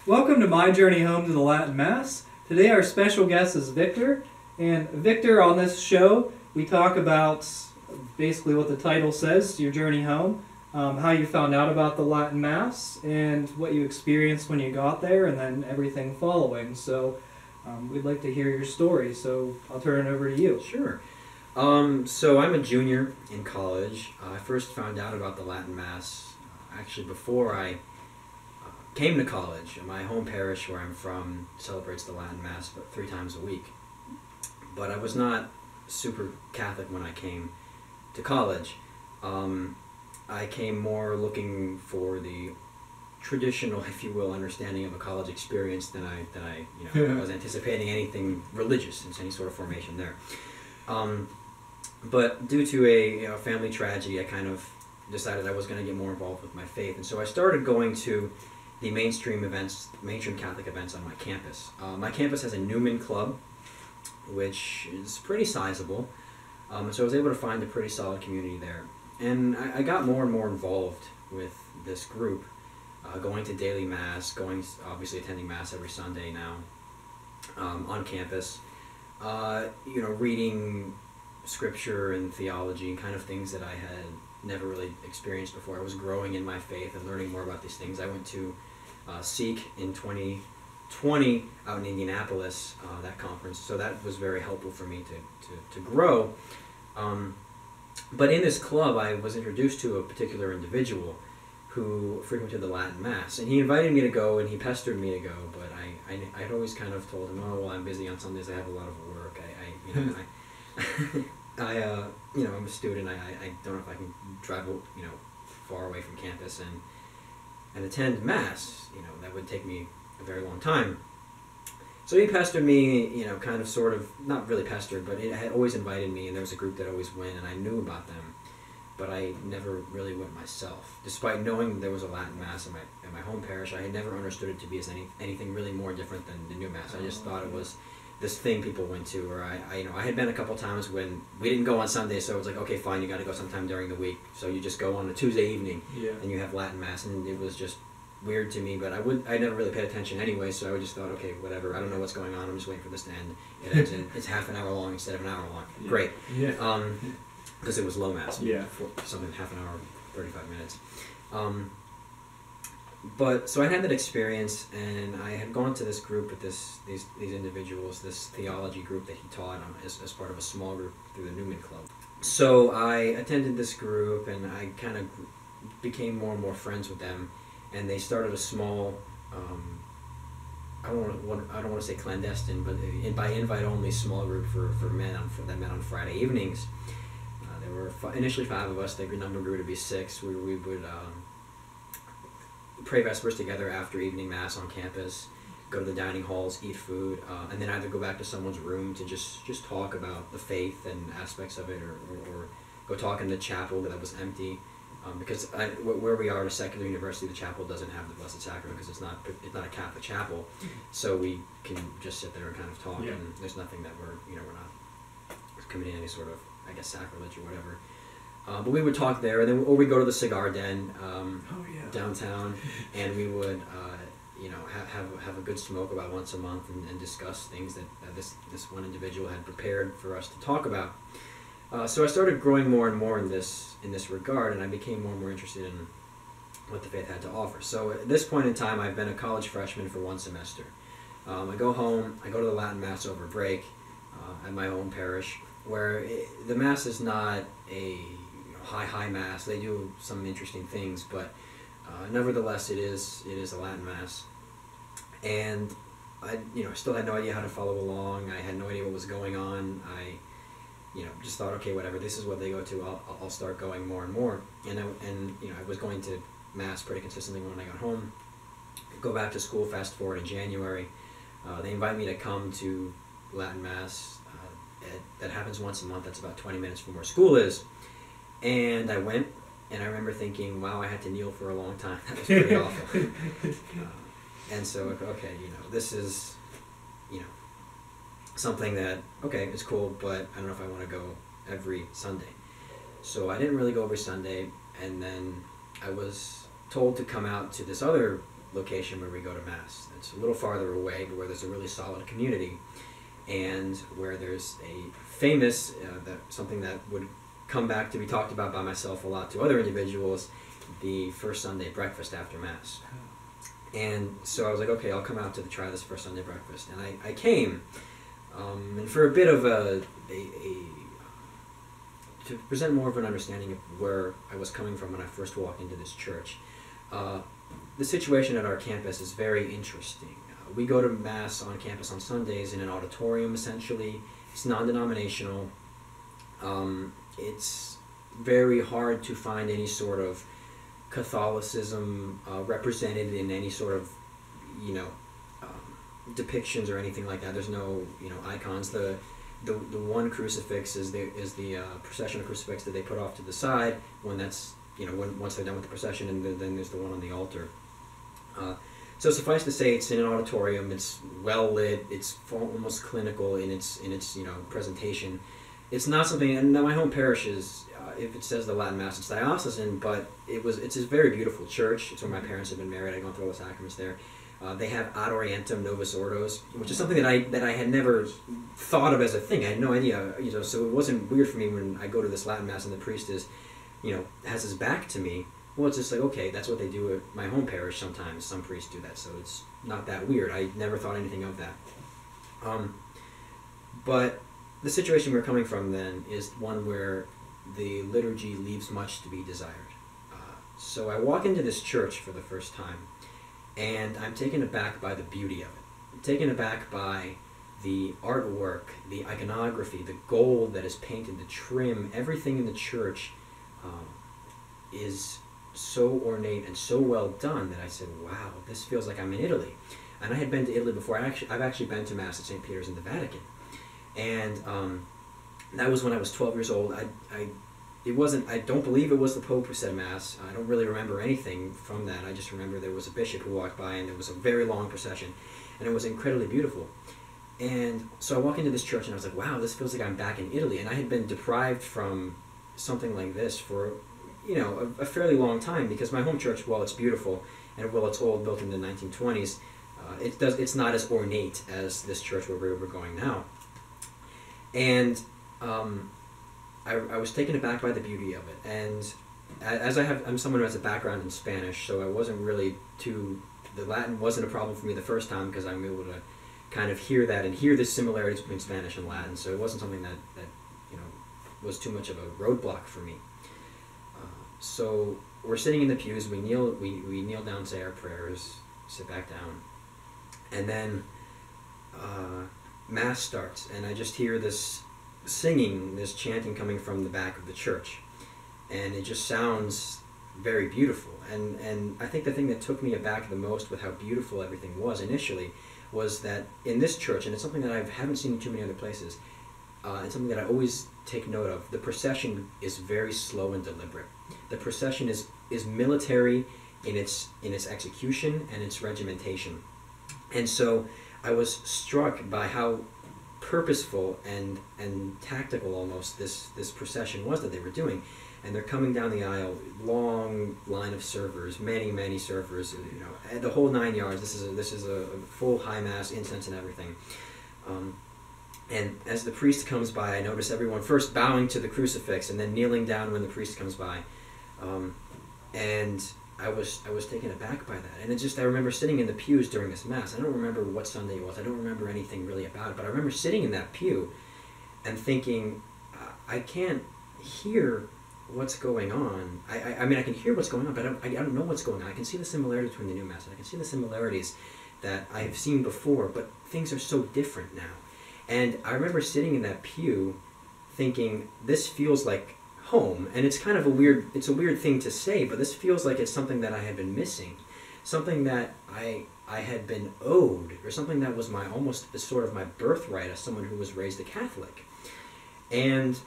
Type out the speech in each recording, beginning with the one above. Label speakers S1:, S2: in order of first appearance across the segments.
S1: Welcome to My Journey Home to the Latin Mass. Today our special guest is Victor. And Victor, on this show, we talk about basically what the title says, your journey home, how you found out about the Latin Mass, and what you experienced when you got there, and then everything following. So we'd like to hear your story, so I'll turn it over to you.
S2: Sure. So I'm a junior in college. I first found out about the Latin Mass actually before I came to college. My home parish where I'm from celebrates the Latin Mass about 3 times a week. But I was not super Catholic when I came to college. I came more looking for the traditional, if you will, understanding of a college experience than I was anticipating anything religious in any sort of formation there. But due to a family tragedy, I kind of decided I was going to get more involved with my faith, and so I started going to the mainstream Catholic events on my campus. My campus has a Newman Club, which is pretty sizable, so I was able to find a pretty solid community there. And I got more and more involved with this group, going to daily Mass, obviously attending Mass every Sunday now on campus, reading scripture and theology, kind of things that I had never really experienced before. I was growing in my faith and learning more about these things. I went to Seek in 2020 out in Indianapolis, that conference, so that was very helpful for me to grow. But in this club, I was introduced to a particular individual who frequented the Latin Mass, and he invited me to go, and he pestered me to go, but I had always kind of told him, oh, well, I'm busy on Sundays, I have a lot of work, I'm a student, I don't know if I can drive, far away from campus and attend Mass, that would take me a very long time. So he pestered me, kind of sort of, not really pestered, but it had always invited me, and there was a group that always went, and I knew about them, but I never really went myself. Despite knowing there was a Latin Mass in my home parish, I had never understood it to be as anything really more different than the new Mass. I just thought it was this thing people went to, or I had been a couple times when we didn't go on Sunday, so it was like, okay, fine, you got to go sometime during the week. So you just go on a Tuesday evening, and you have Latin Mass, and it was just weird to me, but I never really paid attention anyway, so I just thought, okay, whatever, I don't know what's going on, I'm just waiting for this to end. It ends it's half an hour long instead of an hour long. Yeah. Great. Yeah. Because it was low Mass. Yeah. For something half an hour, 35 minutes. But so I had that experience, and I had gone to this group with these individuals, this theology group that he taught as part of a small group through the Newman Club. So I attended this group, and I kind of became more and more friends with them, and they started a small, I don't want to say clandestine, but by invite only small group for men that met on Friday evenings. There were initially 5 of us. The number grew to be 6. We would pray Vespers together after evening Mass on campus, go to the dining halls, eat food, and then either go back to someone's room to just talk about the faith and aspects of it, or go talk in the chapel that was empty. Because where we are at a secular university, the chapel doesn't have the Blessed Sacrament because it's not a Catholic chapel, so we can just sit there and kind of talk, and there's nothing that we're not committing any sort of, I guess, sacrilege or whatever. But we would talk there, and then or we go to the cigar den downtown, and we would have a good smoke about once a month and discuss things that this one individual had prepared for us to talk about. So I started growing more and more in this regard, and I became more and more interested in what the faith had to offer. So at this point in time, I've been a college freshman for 1 semester. I go home, I go to the Latin Mass over break at my own parish, where the Mass is not a high Mass. They do some interesting things, but nevertheless, it is a Latin Mass. And I still had no idea how to follow along. I had no idea what was going on. I just thought, okay, whatever, this is what they go to, I'll start going more and more. And I was going to Mass pretty consistently when I got home. Go back to school, fast forward in January. They invite me to come to Latin Mass. That happens once a month. That's about 20 minutes from where school is. And I went, and I remember thinking, wow, I had to kneel for a long time. That was pretty awful. And so, okay, this is, something that, okay, it's cool, but I don't know if I want to go every Sunday. So I didn't really go every Sunday, and then I was told to come out to this other location where we go to Mass. It's a little farther away, but where there's a really solid community, and where there's a famous, something that would come back to be talked about by myself a lot to other individuals, the first Sunday breakfast after Mass. And so I was like, okay, I'll come out to try this first Sunday breakfast. And I came, and for a bit of to present more of an understanding of where I was coming from when I first walked into this church. The situation at our campus is very interesting. We go to Mass on campus on Sundays in an auditorium, essentially. It's non-denominational. It's very hard to find any sort of Catholicism represented in any sort of, depictions or anything like that. There's no, icons. The one crucifix is the processional crucifix that they put off to the side when that's, once they're done with the procession, and then there's the one on the altar. So suffice to say, it's in an auditorium. It's well lit. It's almost clinical in its presentation. It's not something. And now my home parish is, if it says the Latin Mass, it's diocesan, but it's a very beautiful church. It's where my parents have been married. I go through all the sacraments there. They have Ad Orientem Novus Ordos, which is something that I had never thought of as a thing. I had no idea, so it wasn't weird for me when I go to this Latin Mass and the priest is, has his back to me. Well, it's just like, okay, that's what they do at my home parish sometimes. Some priests do that, so it's not that weird. I never thought anything of that. But the situation we're coming from then is one where the liturgy leaves much to be desired. So I walk into this church for the first time, and I'm taken aback by the beauty of it. I'm taken aback by the artwork, the iconography, the gold that is painted, the trim, everything in the church is so ornate and so well done that I said, wow, this feels like I'm in Italy. And I had been to Italy before. I've actually been to Mass at St. Peter's in the Vatican. And that was when I was 12 years old. I don't believe it was the Pope who said Mass. I don't really remember anything from that. I just remember there was a bishop who walked by, and there was a very long procession, and it was incredibly beautiful. And so I walk into this church, and I was like, wow, this feels like I'm back in Italy. And I had been deprived from something like this for, a fairly long time, because my home church, while it's beautiful, and while it's old, built in the 1920s, it's not as ornate as this church where we're going now. And I was taken aback by the beauty of it, and I'm someone who has a background in Spanish, so I wasn't really the Latin wasn't a problem for me the first time, because I'm able to kind of hear that and hear the similarities between Spanish and Latin, so it wasn't something that was too much of a roadblock for me. So we're sitting in the pews, we kneel down, say our prayers, sit back down, and then Mass starts, and I just hear this singing, this chanting coming from the back of the church, and it just sounds very beautiful. And I think the thing that took me aback the most with how beautiful everything was initially was that in this church, and it's something that I haven't seen in too many other places, it's something that I always take note of, the procession is very slow and deliberate. The procession is military in its execution and its regimentation. And so I was struck by how purposeful and tactical almost this procession was that they were doing. And they're coming down the aisle, long line of servers, many servers, the whole 9 yards. This is a full high Mass, incense and everything. And as the priest comes by, I notice everyone first bowing to the crucifix and then kneeling down when the priest comes by. And I was taken aback by that. And I remember sitting in the pews during this Mass. I don't remember what Sunday it was. I don't remember anything really about it. But I remember sitting in that pew and thinking, I can't hear what's going on. I mean, I can hear what's going on, but I don't know what's going on. I can see the similarities between the new Mass, and I can see the similarities that I've seen before, but things are so different now. And I remember sitting in that pew thinking, this feels like home, and it's kind of a weird thing to say, but this feels like it's something that I had been missing, something that I had been owed, or something that was almost sort of my birthright as someone who was raised a Catholic. And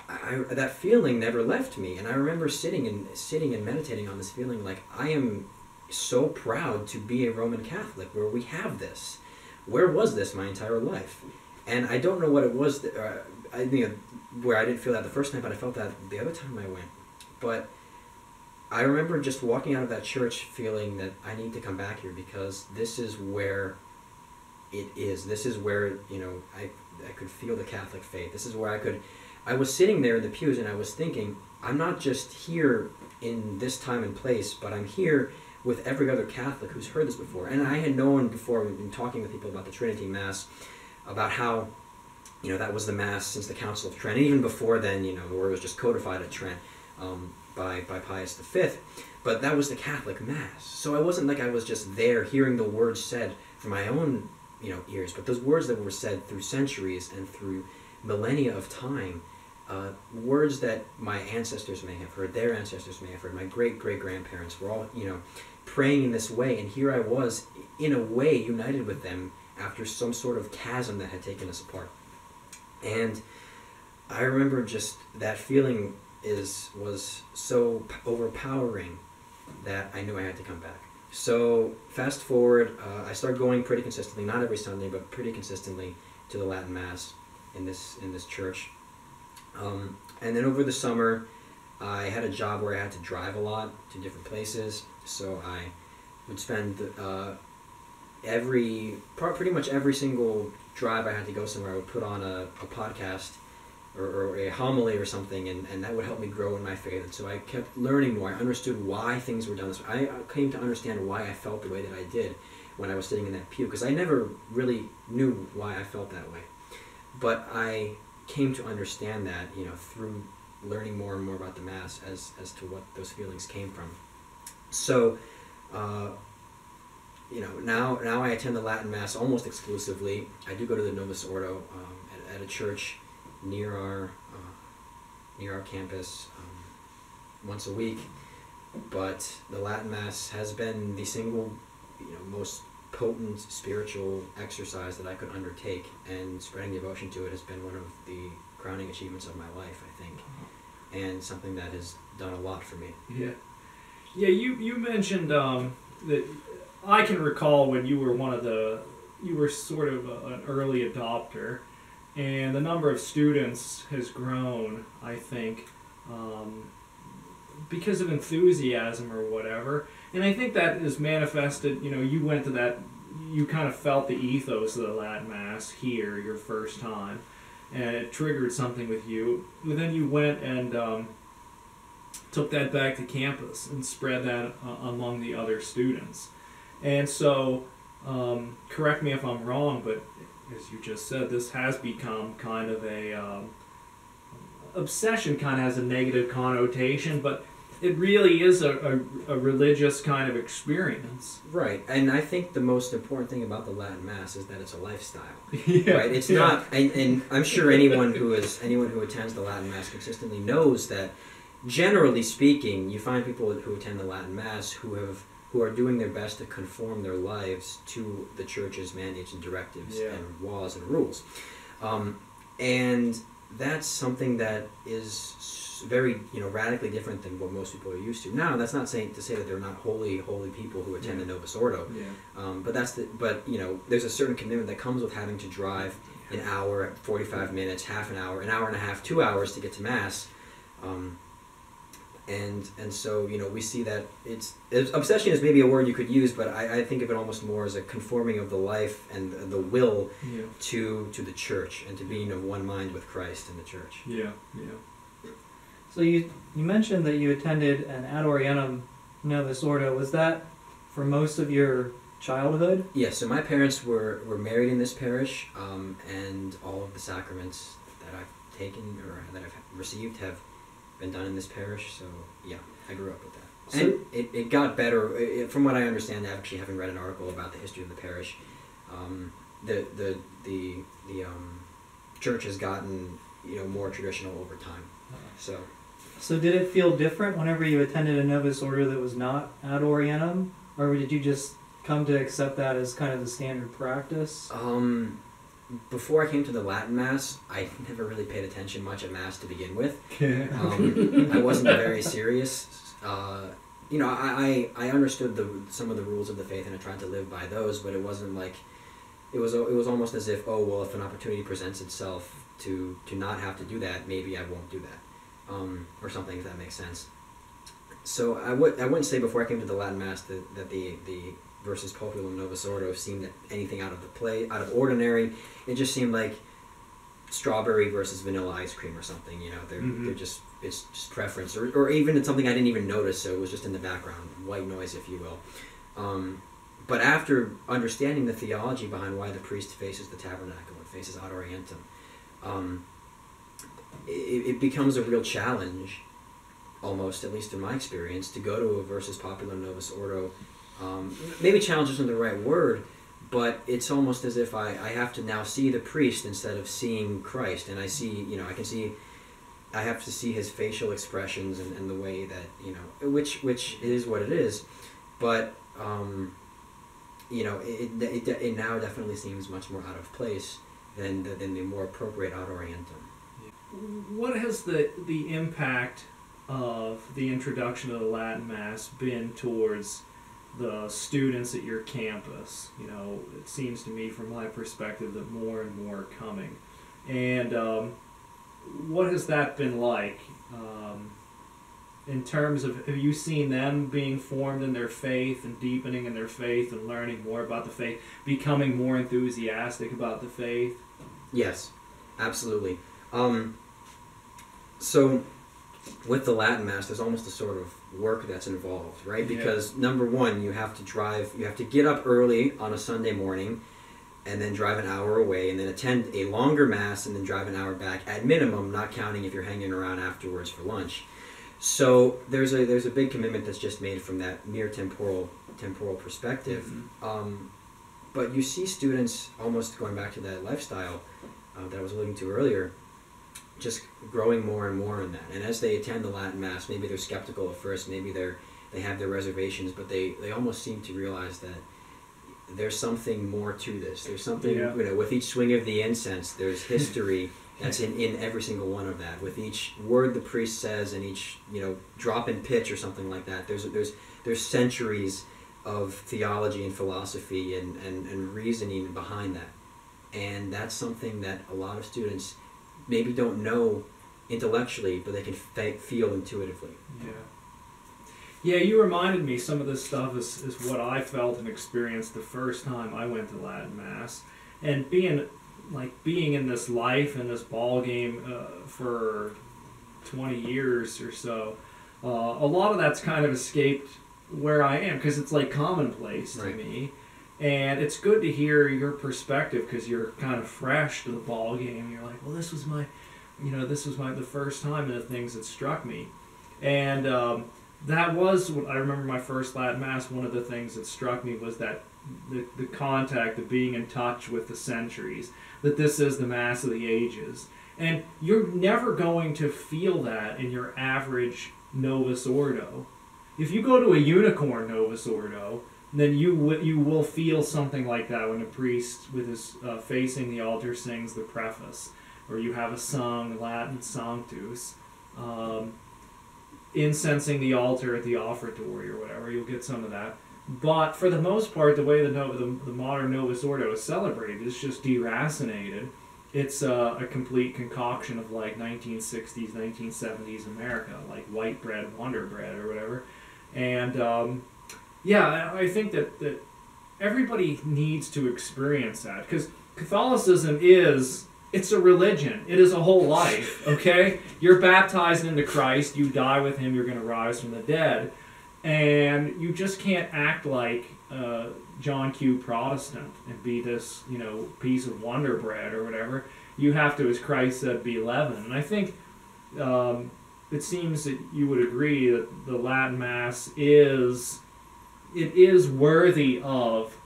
S2: that feeling never left me, and I remember sitting and meditating on this feeling, like, I am so proud to be a Roman Catholic, where we have this. Where was this my entire life? And I don't know what it was where I didn't feel that the first time, but I felt that the other time I went. But I remember just walking out of that church feeling that I need to come back here because this is where it is. This is where, I could feel the Catholic faith. This is where I was sitting there in the pews and I was thinking, I'm not just here in this time and place, but I'm here with every other Catholic who's heard this before. And I had known before, in talking with people about the Trinity Mass, about how, that was the Mass since the Council of Trent. And even before then, the word was just codified at Trent by Pius V. But that was the Catholic Mass. So I wasn't like I was just there hearing the words said from my own, ears, but those words that were said through centuries and through millennia of time, words that my ancestors may have heard, their ancestors may have heard, my great-great-grandparents were all, praying in this way, and here I was, in a way, united with them after some sort of chasm that had taken us apart. And I remember just that feeling was so overpowering that I knew I had to come back. So fast forward, I started going pretty consistently, not every Sunday, but pretty consistently to the Latin Mass in this church. And then over the summer, I had a job where I had to drive a lot to different places. So I would spend pretty much every single drive I had to go somewhere, I would put on a podcast or a homily or something, and that would help me grow in my faith. And so I kept learning more. I understood why things were done this way. I came to understand why I felt the way that I did when I was sitting in that pew, because I never really knew why I felt that way. But I came to understand that, through learning more and more about the Mass as to what those feelings came from. So, now I attend the Latin Mass almost exclusively. I do go to the Novus Ordo at a church near our campus once a week, but the Latin Mass has been the single most potent spiritual exercise that I could undertake, and spreading devotion to it has been one of the crowning achievements of my life, I think, and something that has done a lot for me.
S3: Yeah. You mentioned that I can recall when you were sort of an early adopter. And the number of students has grown, I think, because of enthusiasm or whatever. And I think that is manifested, you went to that, you kind of felt the ethos of the Latin Mass here your first time, and it triggered something with you. But then you went and took that back to campus and spread that among the other students. And so, correct me if I'm wrong, but as you just said, this has become kind of a obsession. Kind of has a negative connotation, but it really is a religious kind of experience.
S2: Right, and I think the most important thing about the Latin Mass is that it's a lifestyle.
S3: Yeah.
S2: Right, it's not, and I'm sure anyone who attends the Latin Mass consistently knows that, generally speaking, you find people who attend the Latin Mass who are doing their best to conform their lives to the Church's mandates and directives and laws and rules. And that's something that is very, radically different than what most people are used to. Now, that's not to say that they're not holy people who attend the Novus Ordo.
S3: Yeah.
S2: But there's a certain commitment that comes with having to drive an hour, 45 minutes, half an hour and a half, 2 hours to get to Mass. And so, we see that obsession is maybe a word you could use, but I think of it almost more as a conforming of the life and the will to the Church, and to being of one mind with Christ and the Church.
S3: Yeah.
S1: So you mentioned that you attended an Ad Orientem Novus Ordo. Was that for most of your childhood?
S2: Yes, so my parents were married in this parish, and all of the sacraments that I've taken or that I've received have been done in this parish, so yeah, I grew up with that. So, and it got better, from what I understand, actually having read an article about the history of the parish, the church has gotten more traditional over time. So
S1: did it feel different whenever you attended a Novus Ordo that was not Ad Orientem, or did you just come to accept that as kind of the standard practice?
S2: Before I came to the Latin Mass, I never really paid attention much at Mass to begin with. I wasn't very serious. I understood some of the rules of the faith and I tried to live by those, but it wasn't like, it was almost as if, if an opportunity presents itself to not have to do that, maybe I won't do that, or something, if that makes sense. So I wouldn't say before I came to the Latin Mass that the versus Populum Novus Ordo seemed anything out of ordinary. It just seemed like strawberry versus vanilla ice cream or something. You know, they're just, it's just preference, or even it's something I didn't even notice. So it was just in the background, white noise, if you will. But after understanding the theology behind why the priest faces the tabernacle and faces ad orientem, it becomes a real challenge, almost, at least in my experience, to go to a versus Populum Novus Ordo. Maybe challenge isn't the right word, but it's almost as if I have to now see the priest instead of seeing Christ, and I have to see his facial expressions and the way that, you know, which is what it is, but you know, it now definitely seems much more out of place than the more appropriate ad orientem.
S3: What has the impact of the introduction of the Latin Mass been towards the students at your campus? You know, it seems to me from my perspective that more and more are coming. And what has that been like in terms of, have you seen them being formed in their faith and deepening in their faith and learning more about the faith, becoming more enthusiastic about the faith?
S2: Yes, absolutely. So with the Latin Mass, there's almost a sort of work that's involved, right? Because number one, you have to get up early on a Sunday morning and then drive an hour away and then attend a longer Mass and then drive an hour back at minimum, not counting if you're hanging around afterwards for lunch. So there's a big commitment that's just made from that mere temporal perspective. But you see students, almost going back to that lifestyle that I was alluding to earlier, just growing more and more in that. And as they attend the Latin Mass, maybe they're skeptical at first, maybe they have their reservations, but they almost seem to realize that there's something more to this. There's something, you know, with each swing of the incense, there's history that's in every single one of that. With each word the priest says and each, you know, drop in pitch or something like that, there's centuries of theology and philosophy and reasoning behind that. And that's something that a lot of students maybe don't know intellectually, but they can feel intuitively.
S3: Yeah, you reminded me, some of this stuff is what I felt and experienced the first time I went to Latin Mass. And being in this life and this ball game for 20 years or so, a lot of that's kind of escaped where I am, because it's like commonplace to me. And it's good to hear your perspective, because you're kind of fresh to the ball game. You're like, well, this was the first time, and the things that struck me. And that was what I remember my first Latin Mass. One of the things that struck me was that the contact of being in touch with the centuries, that this is the Mass of the ages. And you're never going to feel that in your average Novus Ordo. If you go to a unicorn Novus Ordo, then you will feel something like that when a priest with his facing the altar sings the preface, or you have a sung Latin Sanctus, incensing the altar at the offertory or whatever. You'll get some of that. But for the most part, the way the modern Novus Ordo is celebrated is just deracinated. It's a complete concoction of like 1960s, 1970s America, like white bread, Wonder Bread, or whatever. And yeah, I think that everybody needs to experience that, because Catholicism it's a religion. It is a whole life, okay? You're baptized into Christ, you die with him, you're going to rise from the dead. And you just can't act like John Q. Protestant and be this, you know, piece of Wonder Bread or whatever. You have to, as Christ said, be leaven. And I think it seems that you would agree that the Latin Mass is worthy of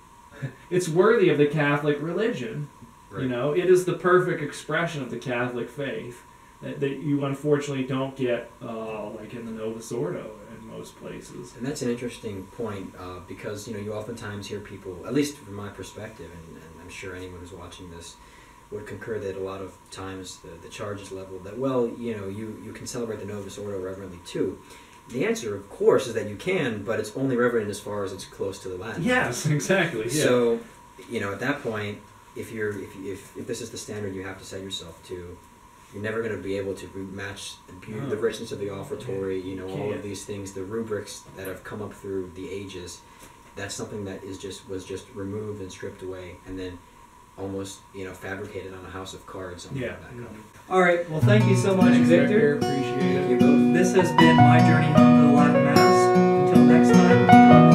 S3: the Catholic religion. Right. You know, it is the perfect expression of the Catholic faith that you unfortunately don't get like in the Novus Ordo in most places.
S2: And that's an interesting point, because, you know, you oftentimes hear people, at least from my perspective, and I'm sure anyone who's watching this would concur, that a lot of times the charge is leveled that, well, you know, you can celebrate the Novus Ordo reverently too. The answer, of course, is that you can, but it's only reverent as far as it's close to the Latin.
S3: Yes, exactly. Yeah.
S2: So, you know, at that point, if this is the standard you have to set yourself to, You're never going to be able to match the richness of the offertory, you know, all of these things, the rubrics that have come up through the ages. That's something that was just removed and stripped away, and then almost, you know, fabricated on a house of cards.
S3: Yeah.
S1: All right. Well, thank you so much,
S3: Thanks,
S1: Victor.
S3: Appreciate it.
S2: You both.
S1: This has been my journey home to the Latin Mass. Until next time.